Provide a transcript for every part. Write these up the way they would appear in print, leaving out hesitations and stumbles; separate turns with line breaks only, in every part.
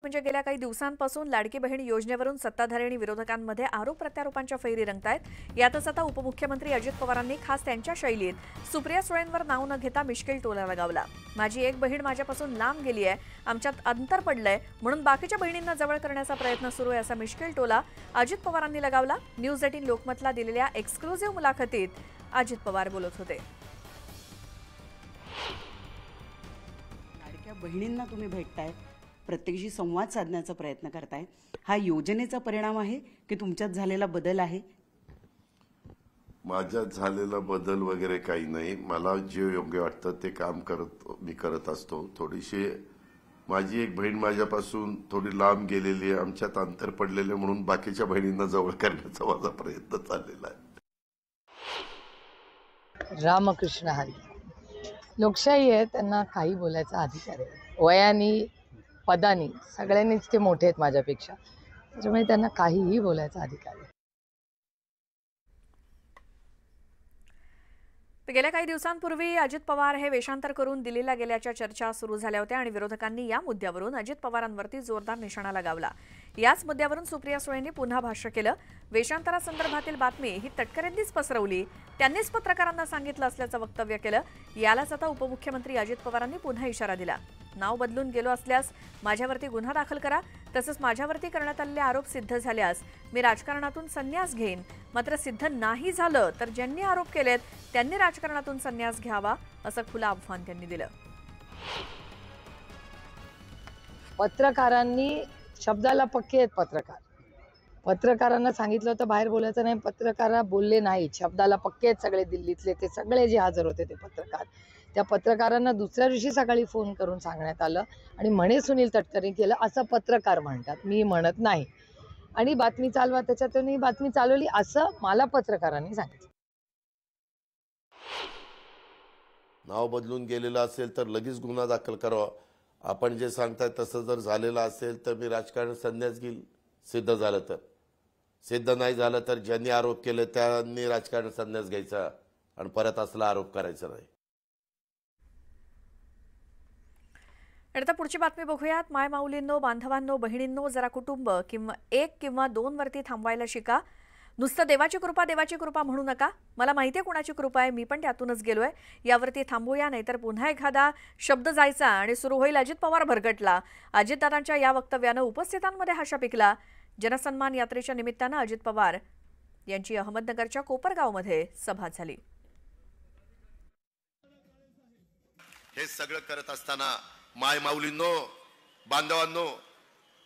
म्हणजे गेल्या काही दिवसांपासून लाडकी बहीण योजनेवरून सत्ताधारी आणि विरोधकांमध्ये आरोप प्रत्यारोपांच्या फैरी रंगतायत। यातच आता उपमुख्यमंत्री अजित पवारांनी खास त्यांच्या शैलीत सुप्रिया सुळेंवर नाव न घेता मिश्किल टोला लगावला। माझी एक बहीण माझ्यापासून लांब गेली आहे, आमच्यात अंतर पडलंय म्हणून बाकीच्या बहिणींना जवळ करण्याचा प्रयत्न सुरू आहे, असा मिश्किल टोला अजित पवारांनी लगावला। न्यूज 18 लोकमतला दिलेल्या एक्सक्लुझिव्ह मुलाखतीत अजित पवार बोलत होते।
बहिणींना तुम्ही भेटताय, प्रत्येकाशी संवाद साधण्याचा प्रयत्न करताय, हा योजनेचा परिणाम आहे की तुमच्यात झालेला बदल आहे?
माझ्यात झालेला बदल वगैरे काही नाही। मला जे योग्य वाटतं ते काम मी करत असतो। थोडीशी माझी एक बहीण माझ्यापासून थोडी लांब गेलेली आहे, आमच्यात अंतर पडलेले म्हणून बाकीच्या बहिणींना जवळ करण्याचा माझा प्रयत्न चाललेला आहे।
रामकृष्ण हरी। लोकशाही आहे, त्यांना काही बोलायचा अधिकार आहे। वयानी पदानी सगळ्यांनीच ते मोठे आहेत माझ्यापेक्षा, त्याच्यामुळे त्यांना काहीही बोलायचा अधिकार आहे।
गेल्या काही दिवसांपूर्वी अजित पवार हे वेषांतर करून दिल्लीला गेल्याच्या चर्चा सुरू झाल्या होत्या आणि विरोधकांनी या मुद्द्यावरून अजित पवारांवरती जोरदार निशाणा लगावला। याच मुद्द्यावरून सुप्रिया सुळेंनी पुन्हा भाष्य केलं। वेषांतरासंदर्भातील बातमी ही तटकरेंनीच पसरवली, त्यांनीच पत्रकारांना सांगितलं असल्याचं वक्तव्य केलं। यालाच आता उपमुख्यमंत्री अजित पवारांनी पुन्हा इशारा दिला। नाव बदलून गेलो असल्यास माझ्यावरती गुन्हा दाखल करा, तसंच माझ्यावरती करण्यात आलेले आरोप सिद्ध झाल्यास मी राजकारणातून संन्यास घेईन, मात्र सिद्ध नाही झालं तर ज्यांनी आरोप केलेत त्यांनी राजकारणातून संन्यास घ्यावा, असं खुलं आव्हान त्यांनी दिलं।
पत्रकारांनी शब्दाला पक्के आहेत। पत्रकारांना सांगितलं होतं बाहेर बोलायचं नाही, पत्रकार बोलले नाहीत। शब्दाला पक्के आहेत सगळे दिल्लीतले, ते सगळे जे हजर होते ते पत्रकार। त्या पत्रकारांना दुसऱ्या दिवशी सकाळी फोन करून सांगण्यात आलं आणि म्हणे सुनील तटकरे केलं असं पत्रकार म्हणतात, मी म्हणत नाही। आणि बातमी चालवा, त्याच्यातून ही बातमी चालवली असं मला पत्रकारांनी सांगितलं।
नाव बदलून गेलेलं असेल तर लगेच गुन्हा दाखल करावा। आपण जे सांगताय तसं जर झालेलं असेल तर मी राजकारण संन्यास घेईल, सिद्ध झालं तर। सिद्ध नाही झालं तर ज्यांनी आरोप केले त्यांनी राजकारण संन्यास घ्यायचा आणि परत असला आरोप करायचा नाही।
आता पुढची बातमी बघूयात। माय माऊलींनो, बांधवांनो, बहिणींनो, जरा कुटुंब किंवा एक किंवा दोन वरती थांबवायला शिका। नुसतं देवाची कृपा म्हणू नका। मला माहितीये कुणाची कृपा आहे, मी पण त्यातूनच गेलोय। यावरती थांबूया, नाहीतर पुन्हा एखादा शब्द जायचा आणि सुरू होईल अजित पवार भरकटला। अजितदादांच्या या वक्तव्यानं उपस्थितांमध्ये हर्ष पिकला। जनसन्मान यात्रेच्या निमित्तानं अजित पवार यांची अहमदनगरच्या कोपरगावमध्ये सभा झाली।
हे सगळं करत असताना माय माऊलींनो, बांधवांनो,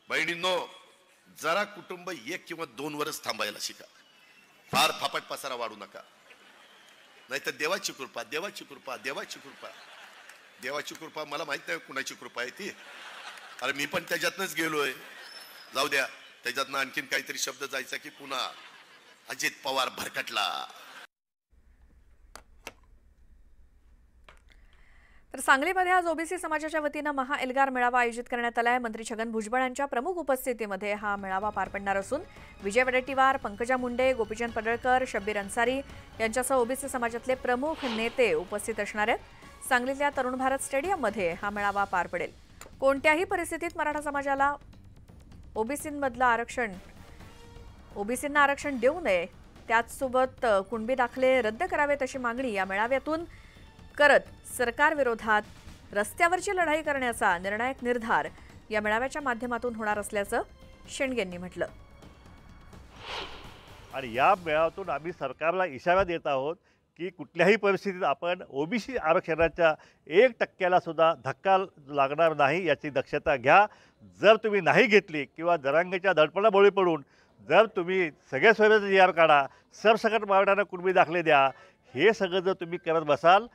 बहिणींनो, जरा कुटुंब एक किंवा दोन वरच थांबायला शिका। फार फापट पसारा वाढू नका, नाहीतर देवाची कृपा, देवाची कृपा, देवाची कृपा, देवाची कृपा। मला माहित नाही कुणाची कृपा आहे ती, अरे मी पण त्याच्यातनच गेलोय। जाऊ द्या, त्याच्यातनं आणखीन काहीतरी शब्द जायचा की पुन्हा अजित पवार भरकटला।
तर सांगलीमध्ये आज ओबीसी समाजाच्या वतीनं महाएल्गार मेळावा आयोजित करण्यात आलाय। मंत्री छगन भुजबळ यांच्या प्रमुख उपस्थितीमध्ये हा मेळावा पार पडणार असून विजय वडेट्टीवार, पंकजा मुंडे, गोपीचंद पडळकर, शब्बीर अन्सारी यांच्यासह ओबीसी समाजातले प्रमुख नेते उपस्थित असणार आहेत। सांगलीतल्या तरुण भारत स्टेडियममध्ये हा मेळावा पार पडेल। कोणत्याही परिस्थितीत मराठा समाजाला ओबीसींना आरक्षण देऊ नये, त्याचसोबत कुणबी दाखले रद्द करावेत अशी मागणी या मेळाव्यातून करत सरकार विरोधात रस्त्यावरची लढाई करण्याचा निर्णायक निर्धार या मेळाव्याच्या माध्यमातून होणार असल्याचं शेंडगेंनी म्हटलं।
आणि या मेळाव्यातून आम्ही सरकारला इशारा देत आहोत की कुठल्याही परिस्थितीत आपण ओबीसी आरक्षणाच्या 1% सुद्धा धक्का लागणार नाही याची दक्षता घ्या। जर तुम्ही नाही घेतली किंवा जरांगेच्या दडपणाबळी पडून जर तुम्ही सगळे सोयीचं जी आर काढा, सरसकट मराठ्यांना कुणबी दाखले द्या, हे सगळं जर तुम्ही करत बसाल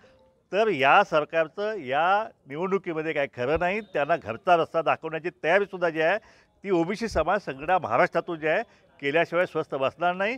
तर या सरकारचं या निवडणुकीमध्ये काही खरं नाही। त्यांना घरचा रस्ता दाखवण्याची तयारीसुद्धा जी आहे ती ओबीसी समाज सगळ्या महाराष्ट्रातून जी आहे केल्याशिवाय स्वस्थ बसणार नाही।